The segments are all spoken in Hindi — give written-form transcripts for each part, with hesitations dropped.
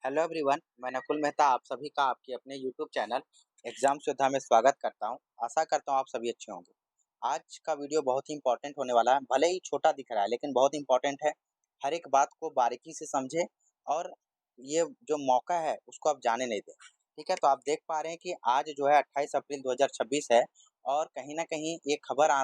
हेलो एवरीवन, मैं नकुल मेहता आप सभी का आपके अपने यूट्यूब चैनल एग्जाम योद्धा में स्वागत करता हूं। आशा करता हूं आप सभी अच्छे होंगे। आज का वीडियो बहुत ही इंपॉर्टेंट होने वाला है, भले ही छोटा दिख रहा है लेकिन बहुत इंपॉर्टेंट है। हर एक बात को बारीकी से समझे और ये जो मौका है उसको आप जाने नहीं दें। ठीक है, तो आप देख पा रहे हैं कि आज जो है 28 अप्रैल 2026 है और कहीं ना कहीं ये खबर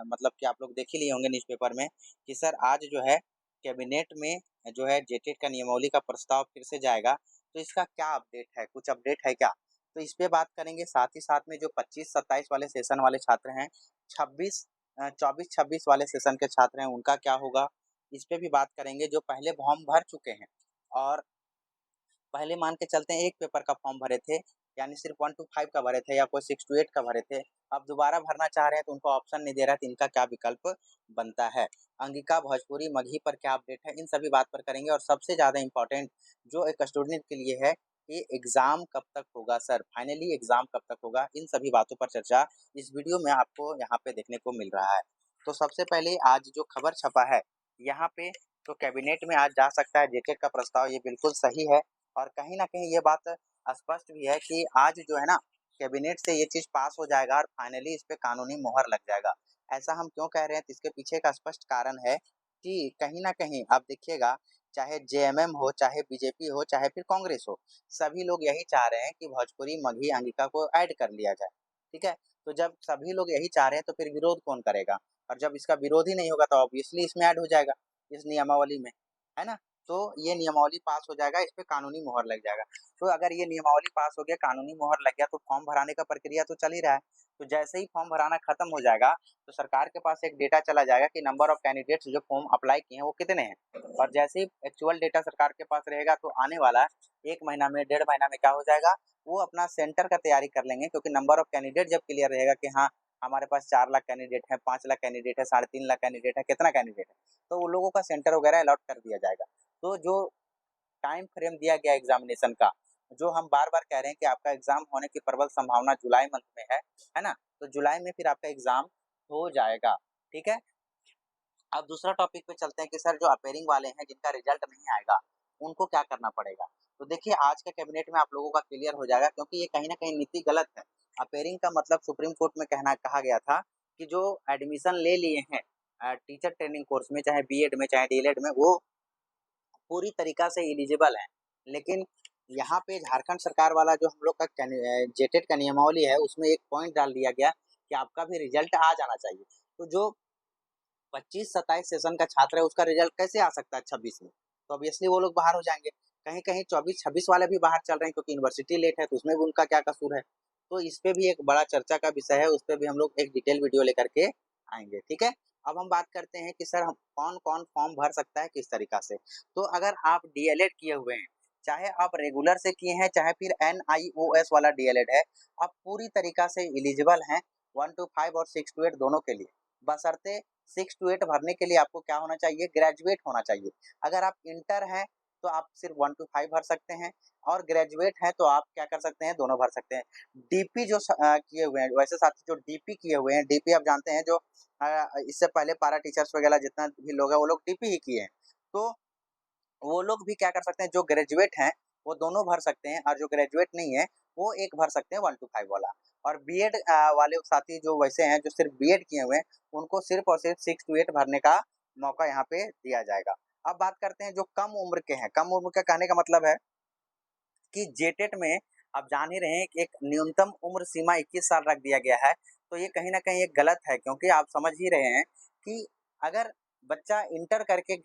मतलब कि आप लोग देख ही लिए होंगे न्यूज़पेपर में कि सर आज जो है कैबिनेट में जो है जेटेट का नियमावली का प्रस्ताव फिर से जाएगा, तो इसका क्या अपडेट है? कुछ अपडेट है क्या? तो इस पे बात करेंगे, साथ ही साथ में जो 25-27 वाले सेशन वाले छात्र हैं, 24-26 वाले सेशन के छात्र हैं, उनका क्या होगा? इस पे भी बात करेंगे। जो पहले फॉर्म भर चुके हैं और पहले मान के चलते हैं एक पेपर का फॉर्म भरे थे, यानी सिर्फ 1 टू 5 का भरे थे या कोई 6 टू 8 का भरे थे। अब दोबारा भरना चाह रहे हैं तो उनको ऑप्शन नहीं दे रहा है, तो इनका क्या विकल्प बनता है? अंगिका, भोजपुरी, मगही पर क्या अपडेट है? इन सभी बात पर करेंगे और सबसे ज़्यादा इम्पोर्टेंट जो एक स्टूडेंट के लिए है कि एग्ज़ाम कब तक होगा सर? फाइनली एग्ज़ाम कब तक होगा? इन सभी बातों पर चर्चा इस वीडियो में आपको यहाँ पे देखने को मिल रहा है। तो सबसे पहले आज जो खबर छपा है, यहाँ पे तो कैबिनेट में आज जा सकता है जेटेट का प्रस्ताव, ये बिल्कुल सही है। और कहीं न कहीं ये बात स्पष्ट भी है कि आज जो है ना, कैबिनेट से ये चीज़ पास हो जाएगा और फाइनली इस पे कानूनी मुहर लग जाएगा। ऐसा हम क्यों कह रहे हैं? तो इसके पीछे का स्पष्ट कारण है कि कहीं न कहीं आप देखिएगा, चाहे जेएमएम हो, चाहे बीजेपी हो, चाहे फिर कांग्रेस हो, सभी लोग यही चाह रहे हैं कि भोजपुरी, मगही, अंगिका को ऐड कर लिया जाए। ठीक है? तो जब सभी लोग यही चाह रहे हैं तो फिर विरोध कौन करेगा? और जब इसका विरोध ही नहीं होगा तो ऑब्वियसली इसमें ऐड हो जाएगा, इस नियमावली में, है ना? तो ये नियमावली पास हो जाएगा, इस पे कानूनी मुहर लग जाएगा। तो अगर ये नियमावली पास हो गया, कानूनी मुहर लग गया, तो फॉर्म भराने का प्रक्रिया तो चल ही रहा है। तो जैसे ही फॉर्म भराना खत्म हो जाएगा, तो सरकार के पास एक डेटा चला जाएगा कि नंबर ऑफ कैंडिडेट्स जो फॉर्म अप्लाई किए हैं वो कितने हैं। और जैसे ही एक्चुअल डेटा सरकार के पास रहेगा तो आने वाला 1 महीना में, डेढ़ महीना में क्या हो जाएगा, वो अपना सेंटर का तैयारी कर लेंगे, क्योंकि नंबर ऑफ कैंडिडेट जब क्लियर रहेगा कि हाँ, हमारे पास 4 लाख कैंडिडेट हैं, 5 लाख कैंडिडेट है, साढ़े 3 लाख कैंडिडेट है, कितना कैंडिडेट है, तो वो लोगों का सेंटर वगैरह अलॉट कर दिया जाएगा। तो जो टाइम फ्रेम दिया गया एग्जामिनेशन का, जो हम बार-बार कह रहे हैं कि आपका एग्जाम होने की प्रबल संभावना जुलाई मंथ में है ना? तो जुलाई में फिर आपका एग्जाम हो जाएगा, ठीक है? अब दूसरा टॉपिक पे चलते हैं कि सर जो अपेयरिंग वाले हैं जिनका रिजल्ट नहीं आएगा, उनको क्या करना पड़ेगा? तो देखिए, आज के कैबिनेट में आप लोगों का क्लियर हो जाएगा, क्योंकि ये कहीं न कहीं नीति गलत है। अपेयरिंग का मतलब सुप्रीम कोर्ट में कहा गया था कि जो एडमिशन ले लिए हैं टीचर ट्रेनिंग कोर्स में, चाहे बीएड में, चाहे डीएलएड में, वो पूरी तरीक़ा से एलिजिबल हैं। लेकिन यहाँ पे झारखंड सरकार वाला जो हम लोग का जेटेट का नियमावली है, उसमें एक पॉइंट डाल दिया गया कि आपका भी रिजल्ट आ जाना चाहिए। तो जो 25-27 सेशन का छात्र है उसका रिजल्ट कैसे आ सकता है 26 में? तो ऑब्वियसली वो लोग बाहर हो जाएँगे। कहीं-कहीं 24-26 वाले भी बाहर चल रहे हैं क्योंकि यूनिवर्सिटी लेट है, तो उसमें भी उनका क्या कसूर है? तो इस पे भी एक बड़ा चर्चा का विषय है, उस पे भी हम लोग एक डिटेल वीडियो लेकर के आएँगे, ठीक है? अब हम बात करते हैं कि सर हम कौन-कौन फॉर्म भर सकता है, किस तरीक़ा से? तो अगर आप डीएलएड किए हुए हैं, चाहे आप रेगुलर से किए हैं, चाहे फिर एनआईओएस वाला डीएलएड है, आप पूरी तरीक़ा से एलिजिबल हैं 1 टू 5 और 6 टू 8 दोनों के लिए। बशर्ते 6 टू 8 भरने के लिए आपको क्या होना चाहिए? ग्रेजुएट होना चाहिए। अगर आप इंटर हैं, तो आप सिर्फ 1 टू 5 भर सकते हैं और ग्रेजुएट हैं, तो आप क्या कर सकते हैं? दोनों भर सकते हैं। डीपी जो किए हुए हैं, वैसे साथी जो डीपी किए हुए हैं, डीपी आप जानते हैं जो इससे पहले पारा टीचर्स वगैरह जितना भी लोग हैं, वो लोग डीपी ही किए हैं। तो वो लोग भी क्या कर सकते हैं, जो ग्रेजुएट हैं, वो दोनों भर सकते हैं और जो ग्रेजुएट नहीं है, वो एक भर सकते हैं 1 टू 5 वाला। और बीएड वाले साथी जो वैसे हैं, जो सिर्फ बीएड किए हुए हैं, उनको सिर्फ और सिर्फ 6 टू 8 भरने का मौका यहाँ पे दिया जाएगा। अब बात करते हैं जो कम उम्र के हैं, कम उम्र का कहने का मतलब है कि जेटेट में आप जान ही रहे हैं कि एक न्यूनतम उम्र सीमा 21 साल रख दिया गया है, तो ये कहीं न कहीं एक गलत है, क्योंकि आप समझ ही रहे हैं कि अगर बच्चा इंटर करके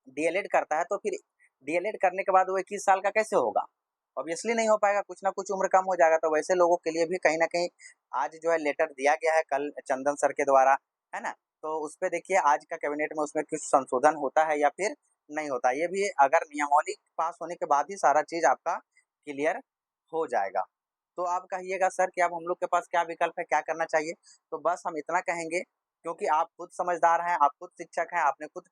डीएलएड करता है, तो फिर डीएलएड करने के बाद वो 21 साल का कैसे होगा? ऑब्वियसली नहीं हो पाएगा, कुछ ना कुछ उम्र कम हो जाएगा, तो वैसे लोगों के लिए भी कहीं न कहीं आज जो है लेटर दिया गया है कल चंदन सर के द्वारा, है ना? तो उसपे देखिए आज का कैबिनेट में उसमें कुछ संशोधन होता है या फिर नहीं होता। ये भी अगर नियमावली पास होने के बाद ही सारा चीज़ आपका क्लियर हो जाएगा। तो आप कहिएगा सर कि अब हम लोग के पास क्या विकल्प है, क्या करना चाहिए? तो बस हम इतना कहेंगे, क्योंकि आप खुद समझदार हैं, आप खुद शिक्षक हैं, आपने खुद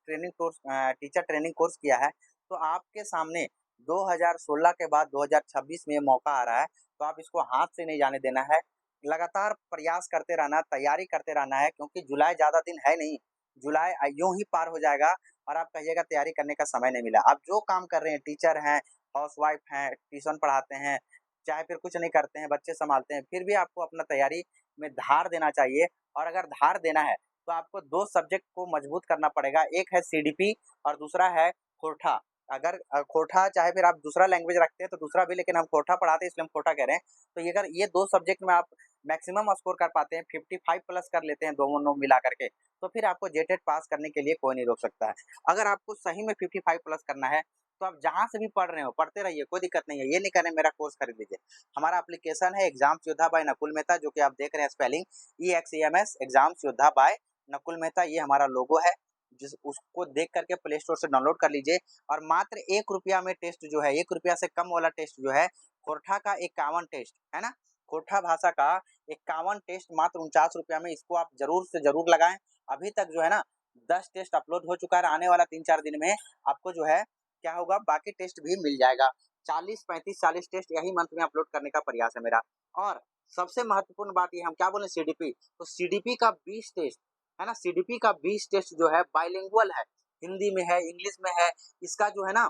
टीचर ट्रेनिंग कोर्स किया है, तो आपके सामने 2016 के बाद 2026 में मौका आ रहा है, तो आप इसको हाथ से नहीं जाने देना है। लगातार प्रयास करते रहना, तैयारी करते रहना है, क्योंकि जुलाई ज़्यादा दिन है नहीं, जुलाई यूँ ही पार हो जाएगा और आप कहिएगा तैयारी करने का समय नहीं मिला। आप जो काम कर रहे हैं, टीचर हैं, हाउसवाइफ हैं, ट्यूशन पढ़ाते हैं, चाहे फिर कुछ नहीं करते हैं, बच्चे संभालते हैं, फिर भी आपको अपना तैयारी में धार देना चाहिए। और अगर धार देना है तो आपको 2 सब्जेक्ट को मजबूत करना पड़ेगा, एक है सीडीपी और दूसरा है खोरठा। अगर खोरठा चाहे फिर आप दूसरा लैंग्वेज रखते हैं तो दूसरा भी, लेकिन हम खोरठा पढ़ाते हैं इसलिए हम खोरठा कह रहे हैं। तो ये अगर ये 2 सब्जेक्ट में आप मैक्सिमम स्कोर कर पाते हैं, 55 प्लस कर लेते हैं दोनों मिला करके, तो फिर आपको जेटेट पास करने के लिए कोई नहीं रोक सकता है। अगर आपको सही में 55 प्लस करना है तो आप जहाँ से भी पढ़ रहे हो पढ़ते रहिए, कोई दिक्कत नहीं है। ये नहीं कह रहे मेरा कोर्स खरीद लीजिए। हमारा एप्लीकेशन है एग्जाम्स योद्धा बाय नकुल मेहता, जो कि आप देख रहे हैं स्पेलिंग EXAMS एग्जाम्स योद्धा बाय नकुल मेहता, ये हमारा लोगो है। जिस उसको देख करके प्ले स्टोर से डाउनलोड कर लीजिए। और मात्र 1 रुपया में टेस्ट जो है, 1 रुपया से कम वाला टेस्ट जो है, खोरठा का 51 टेस्ट है ना, खोरठा भाषा का 51 टेस्ट मात्र 49 रुपया में, इसको आप जरूर से जरूर लगाएं। अभी तक जो है ना 10 टेस्ट अपलोड हो चुका है, आने वाला 3-4 दिन में आपको जो है क्या होगा, बाकी टेस्ट भी मिल जाएगा। 40-35-40 टेस्ट यही मंथ में अपलोड करने का प्रयास है मेरा। और सबसे महत्वपूर्ण बात ये, हम क्या बोले सीडीपी, तो सीडीपी का 20 टेस्ट है ना, सीडीपी का 20 टेस्ट जो है बाइलिंगुअल है, हिंदी में है, इंग्लिश में है। इसका जो है ना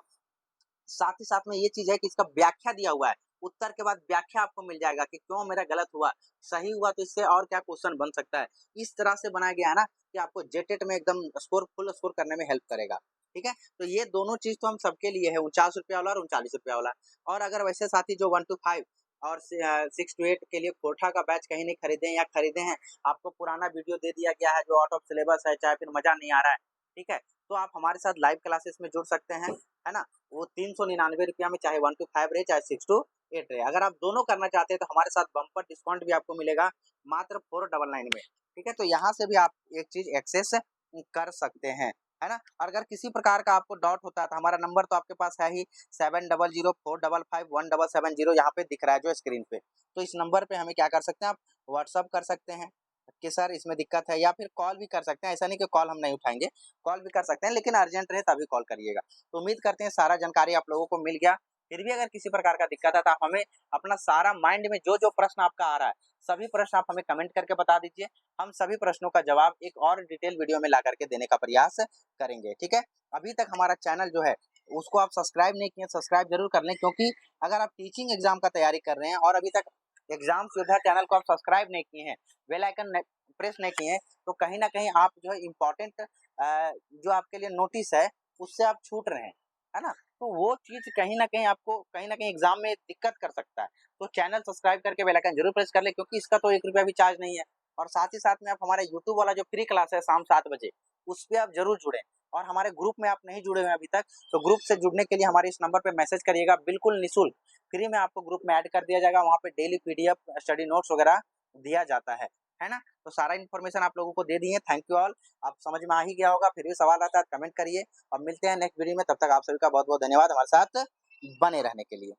साथ ही साथ में ये चीज है कि इसका व्याख्या दिया हुआ है, उत्तर के बाद व्याख्या आपको मिल जाएगा कि क्यों मेरा गलत हुआ, सही हुआ तो इससे और क्या क्वेश्चन बन सकता है। इस तरह से बनाया गया है ना कि आपको जेटेट में एकदम स्कोर फुल स्कोर करने में हेल्प करेगा। ठीक है, तो ये दोनों चीज तो हम सबके लिए है, 49 रुपया वाला और 39 रुपया वाला। और अगर वैसे साथी जो 1 to 5 और 6 to 8 के लिए कोठा का बैच कहीं नहीं खरीदे या खरीदे हैं, आपको पुराना वीडियो दे दिया गया है जो आउट ऑफ सिलेबस है, चाहे फिर मजा नहीं आ रहा है, ठीक है, तो आप हमारे साथ लाइव क्लासेस में जुड़ सकते हैं, है ना। वो 399 रुपया में, चाहे 1 to 5 रहे चाहे 6 to 8 रहे। अगर आप दोनों करना चाहते हैं तो हमारे साथ बम्पर डिस्काउंट भी आपको मिलेगा मात्र 499 में। ठीक है, तो यहाँ से भी आप एक चीज एक्सेस कर सकते हैं, है ना। और अगर किसी प्रकार का आपको डाउट होता है तो हमारा नंबर तो आपके पास है ही, 7004551770 यहाँ पे दिख रहा है जो स्क्रीन पे। तो इस नंबर पे हमें क्या कर सकते हैं, आप व्हाट्सअप कर सकते हैं कि सर इसमें दिक्कत है, या फिर कॉल भी कर सकते हैं। ऐसा नहीं कि कॉल हम नहीं उठाएंगे, कॉल भी कर सकते हैं, लेकिन अर्जेंट रहे तभी कॉल करिएगा। तो उम्मीद करते हैं सारा जानकारी आप लोगों को मिल गया। फिर भी अगर किसी प्रकार का दिक्कत है तो आप हमें अपना सारा माइंड में जो जो प्रश्न आपका आ रहा है, सभी प्रश्न आप हमें कमेंट करके बता दीजिए। हम सभी प्रश्नों का जवाब एक और डिटेल वीडियो में ला करके देने का प्रयास करेंगे। ठीक है, अभी तक हमारा चैनल जो है उसको आप सब्सक्राइब नहीं किए, सब्सक्राइब जरूर कर लें, क्योंकि अगर आप टीचिंग एग्जाम का तैयारी कर रहे हैं और अभी तक एग्जाम सुविधा चैनल को आप सब्सक्राइब नहीं किए हैं, बेल आइकन प्रेस नहीं किए हैं, तो कहीं ना कहीं आप जो है इम्पोर्टेंट जो आपके लिए नोटिस है उससे आप छूट रहे हैं, है ना। तो वो चीज कहीं ना कहीं आपको कहीं ना कहीं एग्जाम में दिक्कत कर सकता है। तो चैनल सब्सक्राइब करके बेल आइकन जरूर प्रेस कर ले, क्योंकि इसका तो 1 रुपया भी चार्ज नहीं है। और साथ ही साथ में आप हमारे यूट्यूब वाला जो फ्री क्लास है शाम 7 बजे, उस पर आप जरूर जुड़े। और हमारे ग्रुप में आप नहीं जुड़े हुए हैं अभी तक, तो ग्रुप से जुड़ने के लिए हमारे इस नंबर पे मैसेज करिएगा, बिल्कुल निःशुल्क फ्री में आपको ग्रुप में ऐड कर दिया जाएगा। वहाँ पे डेली PDF स्टडी नोट्स वगैरह दिया जाता है ना। तो सारा इन्फॉर्मेशन आप लोगों को दे दिए। थैंक यू ऑल, आप समझ में आ ही गया होगा। फिर भी सवाल आता है कमेंट करिए, और मिलते हैं नेक्स्ट वीडियो में। तब तक आप सभी का बहुत बहुत धन्यवाद हमारे साथ बने रहने के लिए।